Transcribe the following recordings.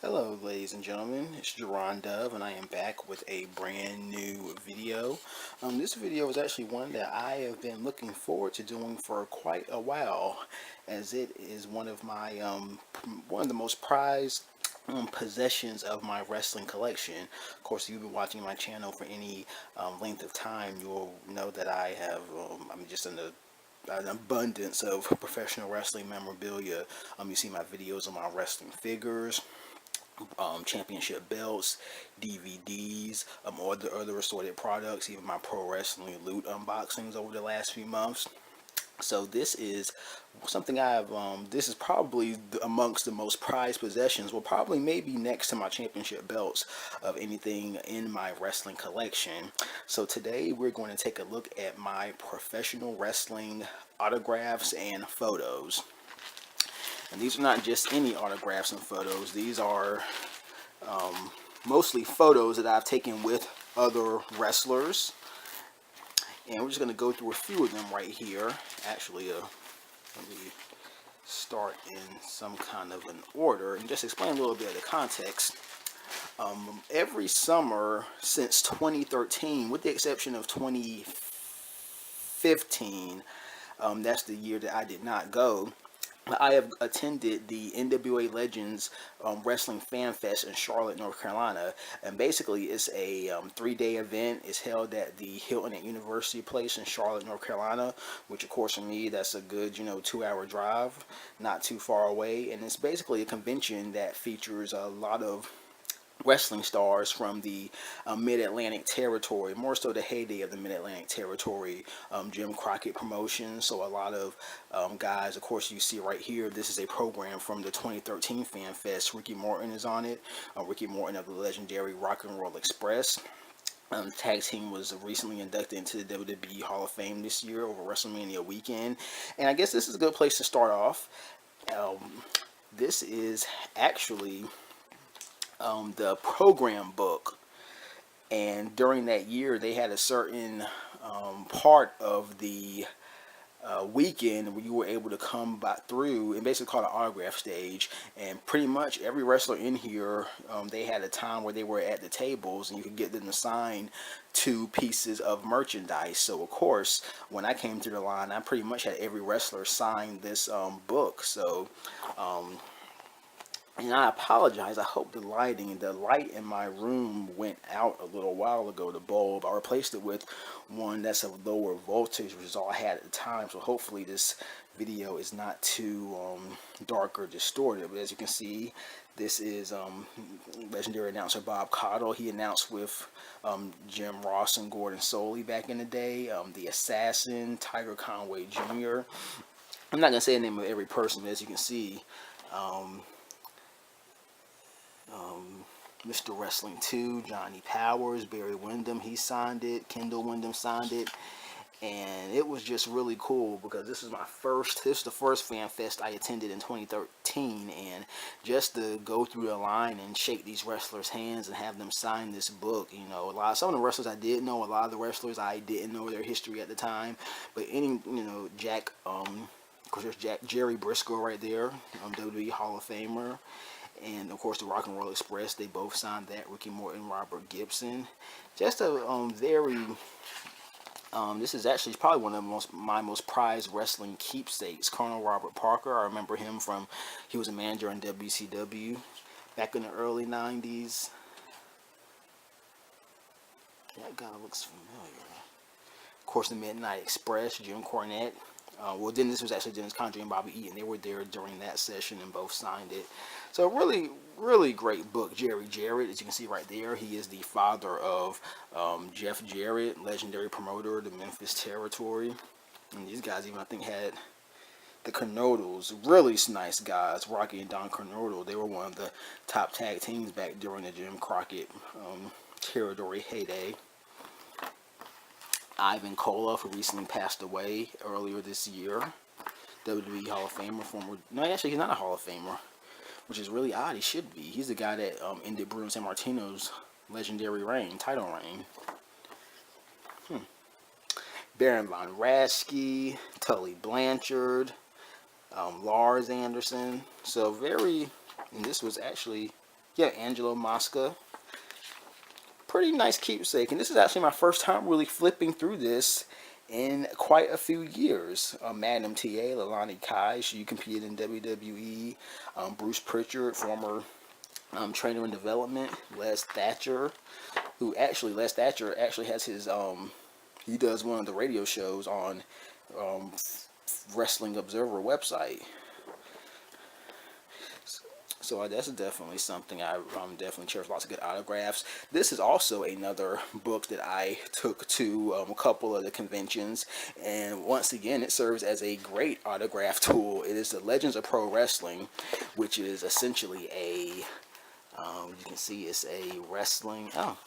Hello ladies and gentlemen, it's Jerron Dove and I am back with a brand new video. This video is actually one that I have been looking forward to doing for quite a while, as it is one of the most prized possessions of my wrestling collection. Of course, if you've been watching my channel for any length of time, you'll know that I'm just in an abundance of professional wrestling memorabilia. You see my videos on my wrestling figures, championship belts, DVDs, all the other assorted products, even my pro wrestling loot unboxings over the last few months. So this is something this is probably amongst the most prized possessions, well, probably maybe next to my championship belts, of anything in my wrestling collection. So today we're going to take a look at my professional wrestling autographs and photos. And these are not just any autographs and photos. These are mostly photos that I've taken with other wrestlers. And we're just going to go through a few of them right here. Actually, let me start in some kind of an order and just explain a little bit of the context. Every summer since 2013, with the exception of 2015, that's the year that I did not go, I have attended the NWA Legends Wrestling Fan Fest in Charlotte, North Carolina, and basically it's a 3-day event. It's held at the Hilton at University Place in Charlotte, North Carolina, which of course for me that's a good 2-hour drive, not too far away, and it's basically a convention that features a lot of wrestling stars from the Mid-Atlantic territory, more so the heyday of the Mid-Atlantic territory, Jim Crockett Promotions. So a lot of guys, of course, you see right here, this is a program from the 2013 Fan Fest. Ricky Morton is on it. Ricky Morton of the legendary Rock and Roll Express. The tag team was recently inducted into the WWE Hall of Fame this year over WrestleMania weekend. And I guess this is a good place to start off. This is actually the program book, and during that year they had a certain part of the weekend where you were able to come back through and basically called an autograph stage, and pretty much every wrestler in here, they had a time where they were at the tables and you could get them to sign 2 pieces of merchandise. So of course when I came through the line, I pretty much had every wrestler sign this book. So and I apologize. I hope the light in my room went out a little while ago, the bulb. I replaced it with one that's of lower voltage, which is all I had at the time. So hopefully this video is not too dark or distorted. But as you can see, this is legendary announcer Bob Caudle. He announced with Jim Ross and Gordon Solie back in the day. The Assassin, Tiger Conway Jr. I'm not going to say the name of every person, but as you can see, Mr. Wrestling 2, Johnny Powers, Barry Windham, he signed it, Kendall Windham signed it, and it was just really cool because this is the first Fan Fest I attended in 2013, and just to go through the line and shake these wrestlers' hands and have them sign this book, some of the wrestlers I did know, a lot of the wrestlers I didn't know their history at the time, but Jack, of course there's Jerry Briscoe right there, WWE Hall of Famer. And of course the Rock and Roll Express, they both signed that. Ricky Morton, Robert Gibson. Just a very this is actually probably one of my most prized wrestling keepsakes. Colonel Robert Parker, I remember him from, he was a manager in WCW back in the early 90s. That guy looks familiar. Of course the Midnight Express, Jim Cornette. Well, then this was actually Dennis Condrey and Bobby Eaton. They were there during that session and both signed it. So really, really great book. Jerry Jarrett, as you can see right there, he is the father of Jeff Jarrett, legendary promoter of the Memphis territory. And these guys even, I think, had the Kernodles, really nice guys. Rocky and Don Kernodle, they were one of the top tag teams back during the Jim Crockett territory heyday. Ivan Koloff, who recently passed away earlier this year. WWE Hall of Famer, no, actually he's not a Hall of Famer, which is really odd. He should be. He's the guy that ended Bruno Sammartino's legendary title reign. Baron Von Raschke, Tully Blanchard, Lars Anderson. So and this was actually Yeah, Angelo Mosca. Pretty nice keepsake. And this is actually my first time really flipping through this in quite a few years. Magnum TA, Leilani Kai, she competed in WWE. Bruce Pritchard, former trainer in development. Les Thatcher, Les Thatcher actually has his, he does one of the radio shows on um, Wrestling Observer website. So that's definitely something I definitely cherish. Lots of good autographs. This is also another book that I took to a couple of the conventions, and once again, it serves as a great autograph tool. It is the Legends of Pro Wrestling, which is essentially a, you can see it's a wrestling. Oh,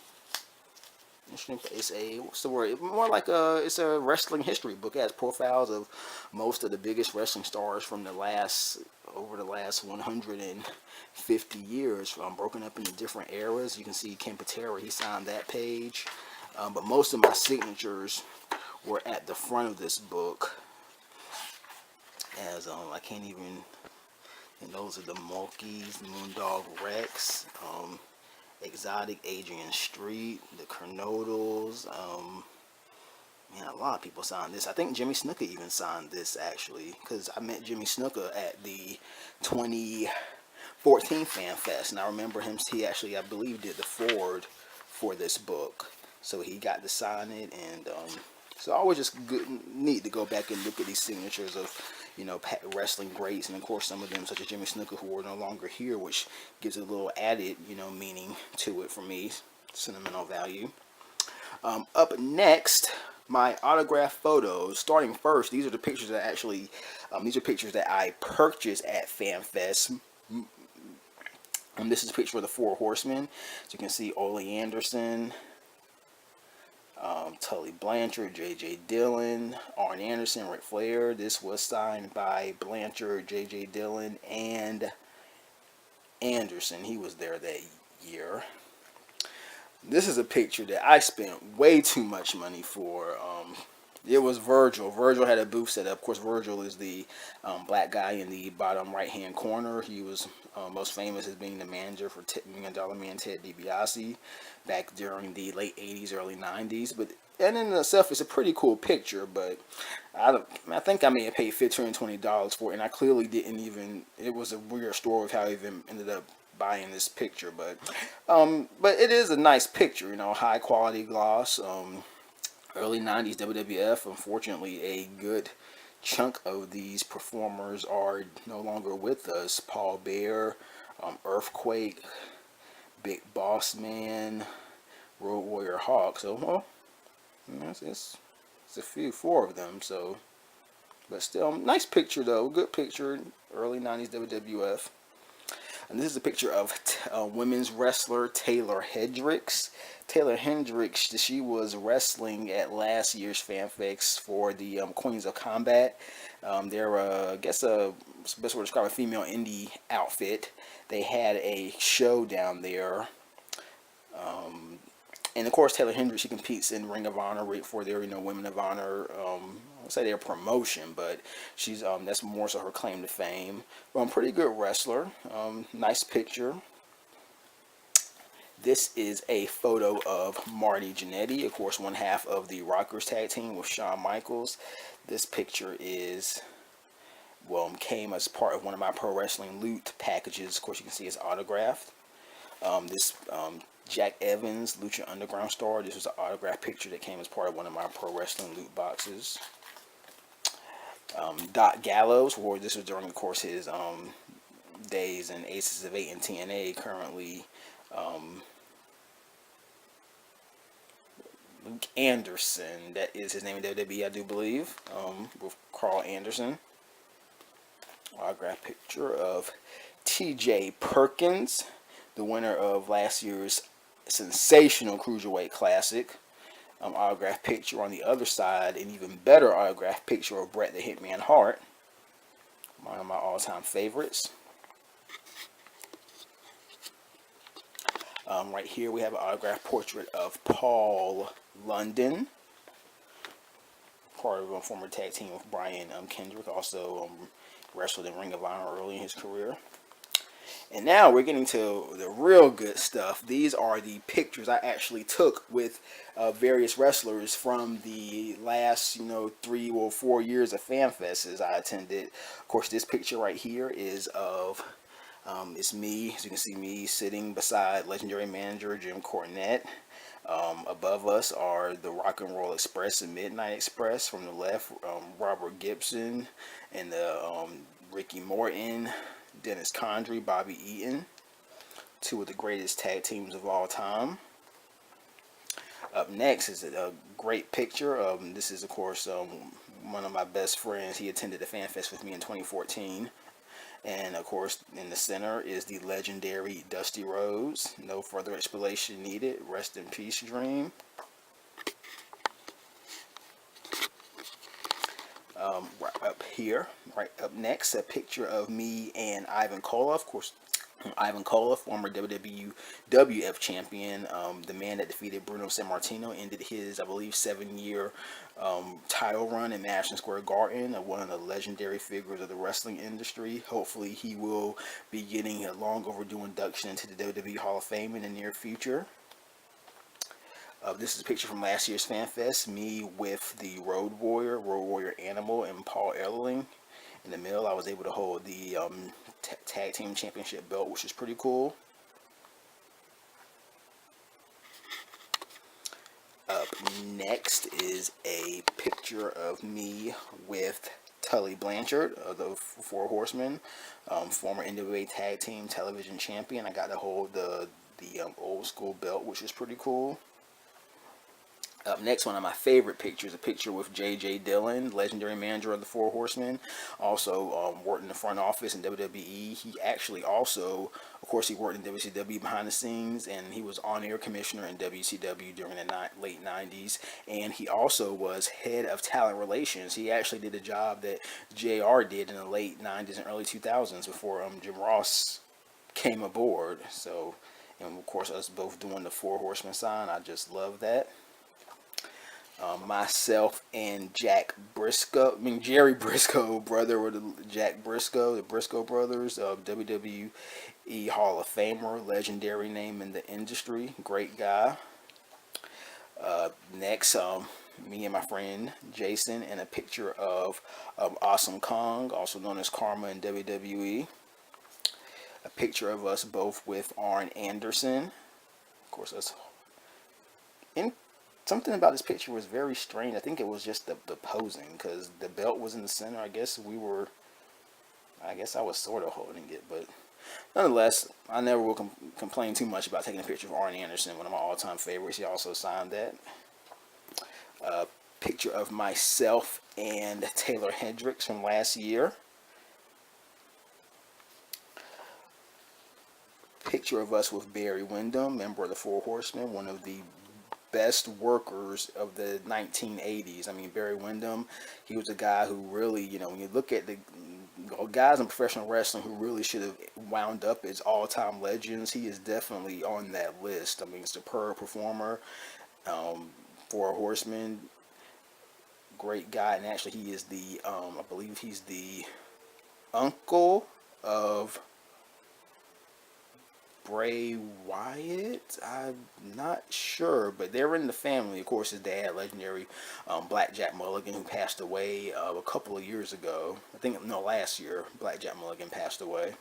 it's a, what's the word? More like it's a wrestling history book. It has profiles of most of the biggest wrestling stars from over the last 150 years, broken up into different eras. You can see Ken Patera, he signed that page. But most of my signatures were at the front of this book. As I can't even, and those are the Mulkeys, Moondog Rex, Exotic Adrian Street, the Kernodles. Man, a lot of people signed this. I think Jimmy Snuka even signed this, actually, because I met Jimmy Snuka at the 2014 Fan Fest, and I remember him. He actually, I believe, did the forward for this book, so he got to sign it. And so always just good, neat to go back and look at these signatures of, wrestling greats, and of course some of them, such as Jimmy Snuka, who are no longer here, which gives it a little added, meaning to it for me, sentimental value. Up next, my autograph photos. Starting first, these are the pictures that these are pictures that I purchased at FanFest. This is a picture of the Four Horsemen. So you can see Ole Anderson, Tully Blanchard, J.J. Dillon, Arn Anderson, Ric Flair. This was signed by Blanchard, J.J. Dillon, and Anderson. He was there that year. This is a picture that I spent way too much money for. It was Virgil. Virgil had a booth set up. Of course, Virgil is the black guy in the bottom right-hand corner. He was most famous as being the manager for $10 Million Man Ted DiBiase back during the late 80s, early 90s. But and in itself, it's a pretty cool picture. But I think I may have paid $15 and $20 for it, and I clearly didn't even. It was a weird story of how I even ended up buying this picture. But it is a nice picture. High quality gloss. Early 90s WWF. Unfortunately, a good chunk of these performers are no longer with us. Paul Bear, Earthquake, Big Boss Man, Road Warrior Hawk. So, well, it's four of them. So, but still, nice picture though. Good picture. Early 90s WWF. And this is a picture of women's wrestler Taylor Hendricks. Taylor Hendricks, she was wrestling at last year's FanFest for the Queens of Combat. They're, I guess, best way to describe a female indie outfit. They had a show down there. And of course, Taylor Hendricks, she competes in Ring of Honor for their, Women of Honor. I'll say their promotion, but she's that's more so her claim to fame. Pretty good wrestler. Nice picture. This is a photo of Marty Jannetty, of course, one half of the Rockers tag team with Shawn Michaels. This picture came as part of one of my pro wrestling loot packages. Of course, you can see it's autographed. This Jack Evans, Lucha Underground star. This was an autograph picture that came as part of one of my pro wrestling loot boxes. Doc Gallows, who this was during, of course, his days in Aces of 8 and TNA. Currently, Luke Anderson, that is his name in WWE, I do believe, with Carl Anderson. Autograph picture of T.J. Perkins, the winner of last year's sensational Cruiserweight Classic. Autograph picture on the other side, an even better autograph picture of Bret the Hitman Hart, one of my all-time favorites. Right here we have an autograph portrait of Paul London, part of a former tag team with Brian Kendrick, also wrestled in Ring of Honor early in his career. And now we're getting to the real good stuff. These are the pictures I actually took with various wrestlers from the last, 3 or 4 years of FanFests I attended. Of course, this picture right here is of, it's me. As you can see, me sitting beside legendary manager Jim Cornette. Above us are the Rock and Roll Express and Midnight Express. From the left, Robert Gibson and the Ricky Morton, Dennis Condrey, Bobby Eaton, two of the greatest tag teams of all time. Up next is a great picture. This is, of course, one of my best friends. He attended the FanFest with me in 2014. And, of course, in the center is the legendary Dusty Rhodes. No further explanation needed. Rest in peace, Dream. Right up here, right up next, a picture of me and Ivan Koloff. Of course, Ivan Koloff, former WWF champion, the man that defeated Bruno Sammartino, ended his, I believe, 7-year title run in Madison Square Garden. One of the legendary figures of the wrestling industry. Hopefully, he will be getting a long overdue induction into the WWE Hall of Fame in the near future. This is a picture from last year's FanFest. Me with the Road Warrior Animal, and Paul Ellering. In the middle, I was able to hold the Tag Team Championship belt, which is pretty cool. Up next is a picture of me with Tully Blanchard of the Four Horsemen, former NWA Tag Team Television Champion. I got to hold the old school belt, which is pretty cool. Up next, one of my favorite pictures, a picture with J.J. Dillon, legendary manager of the Four Horsemen. Also worked in the front office in WWE. He actually also, of course, he worked in WCW behind the scenes, and he was on-air commissioner in WCW during the late 90s. And he also was head of talent relations. He actually did a job that JR did in the late 90s and early 2000s before Jim Ross came aboard. So, and of course, us both doing the Four Horsemen sign. I just love that. Myself and Jack Briscoe, Jerry Briscoe, brother with Jack Briscoe, the Briscoe brothers, WWE Hall of Famer, legendary name in the industry, great guy. Next, me and my friend Jason, and a picture of Awesome Kong, also known as Karma in WWE. A picture of us both with Arn Anderson. Of course, us in. Something about this picture was very strange. I think it was just the posing, because the belt was in the center. I guess I was sort of holding it, but nonetheless, I never will complain too much about taking a picture of Arn Anderson, one of my all-time favorites. He also signed that. Picture of myself and Taylor Hendricks from last year. Picture of us with Barry Windham, member of the Four Horsemen, one of the best workers of the 1980s. I mean, Barry Windham, he was a guy who really, when you look at the guys in professional wrestling who really should have wound up as all-time legends, he is definitely on that list. I mean, superb performer, Four Horsemen, great guy, and actually he is the, I believe he's the uncle of Bray Wyatt. I'm not sure, but they're in the family. Of course, his dad, legendary Blackjack Mulligan, who passed away a couple of years ago. I think, no, last year, Blackjack Mulligan passed away.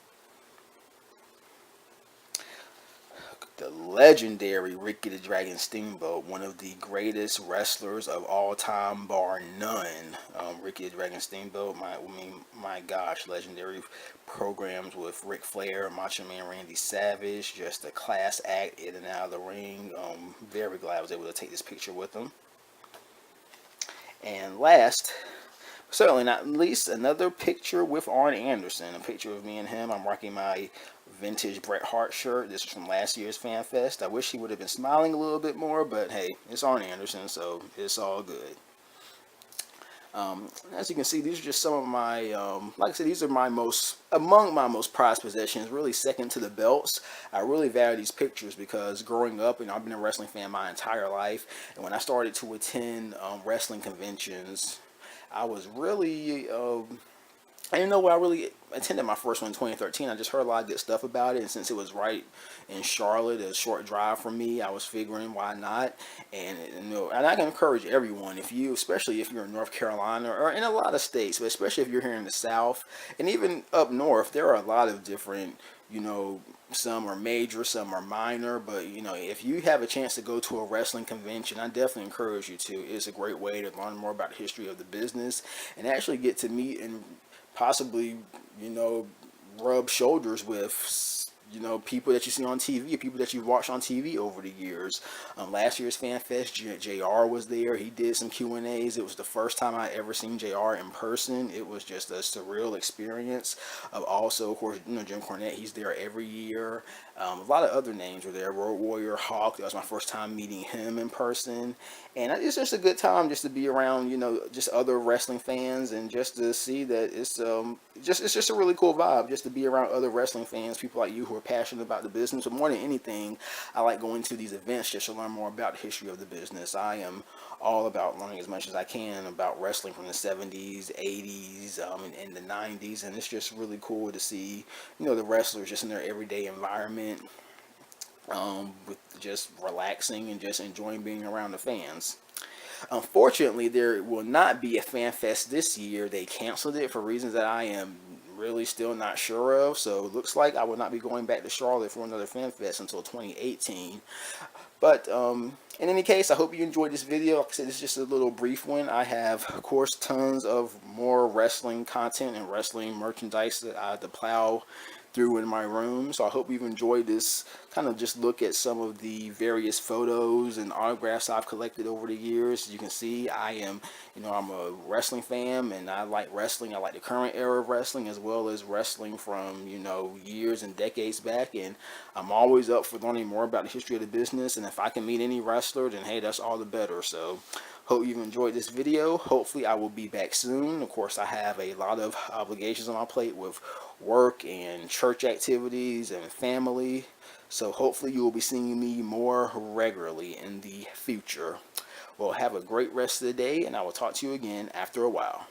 The legendary Ricky the Dragon Steamboat, one of the greatest wrestlers of all time, bar none. Ricky the Dragon Steamboat, my gosh, legendary programs with Ric Flair, Macho Man Randy Savage, just a class act in and out of the ring. Very glad I was able to take this picture with him. And last, certainly not least, another picture with Arn Anderson, a picture of me and him. I'm rocking my vintage Bret Hart shirt. This is from last year's FanFest. I wish he would have been smiling a little bit more, but hey, it's Arn Anderson, so it's all good. As you can see, these are just some of my, like I said, these are among my most prized possessions, really second to the belts. I really value these pictures because growing up, I've been a wrestling fan my entire life, and when I started to attend wrestling conventions, I was really I didn't know where I really attended my first one in 2013. I just heard a lot of good stuff about it, and since it was right in Charlotte, a short drive from me, I was figuring why not. And and I can encourage everyone, if you, especially if you're in North Carolina or in a lot of states, but especially if you're here in the South and even up north, there are a lot of different, some are major, some are minor, but if you have a chance to go to a wrestling convention, I definitely encourage you to. It's a great way to learn more about the history of the business and actually get to meet and possibly, you know, rub shoulders with, people that you see on TV, people that you've watched on TV over the years. Last year's Fan Fest, JR was there. He did some Q&As. It was the first time I ever seen JR in person. It was just a surreal experience. Also, of course, Jim Cornette, he's there every year. A lot of other names were there. Road Warrior Hawk, that was my first time meeting him in person. And it's just a good time just to be around, just other wrestling fans and just to see that it's just a really cool vibe just to be around other wrestling fans, people like you who are passionate about the business. But more than anything, I like going to these events just to learn more about the history of the business. I am all about learning as much as I can about wrestling from the 70s, 80s, and the 90s. And it's just really cool to see, the wrestlers just in their everyday environment, with just relaxing and just enjoying being around the fans. Unfortunately, there will not be a Fan Fest this year. They canceled it for reasons that I am really still not sure of. So it looks like I will not be going back to Charlotte for another Fan Fest until 2018. But in any case, I hope you enjoyed this video. Like I said, it's just a little brief one. I have, of course, tons of more wrestling content and wrestling merchandise that I had to plow through in my room. So I hope you've enjoyed this kind of just look at some of the various photos and autographs I've collected over the years. As you can see, I'm a wrestling fan and I like wrestling. I like the current era of wrestling as well as wrestling from, years and decades back. And I'm always up for learning more about the history of the business. And if I can meet any wrestler, then hey, that's all the better. So hope you've enjoyed this video. Hopefully I will be back soon. Of course, I have a lot of obligations on my plate with work and church activities and family. So hopefully you will be seeing me more regularly in the future. Well, have a great rest of the day, and I will talk to you again after a while.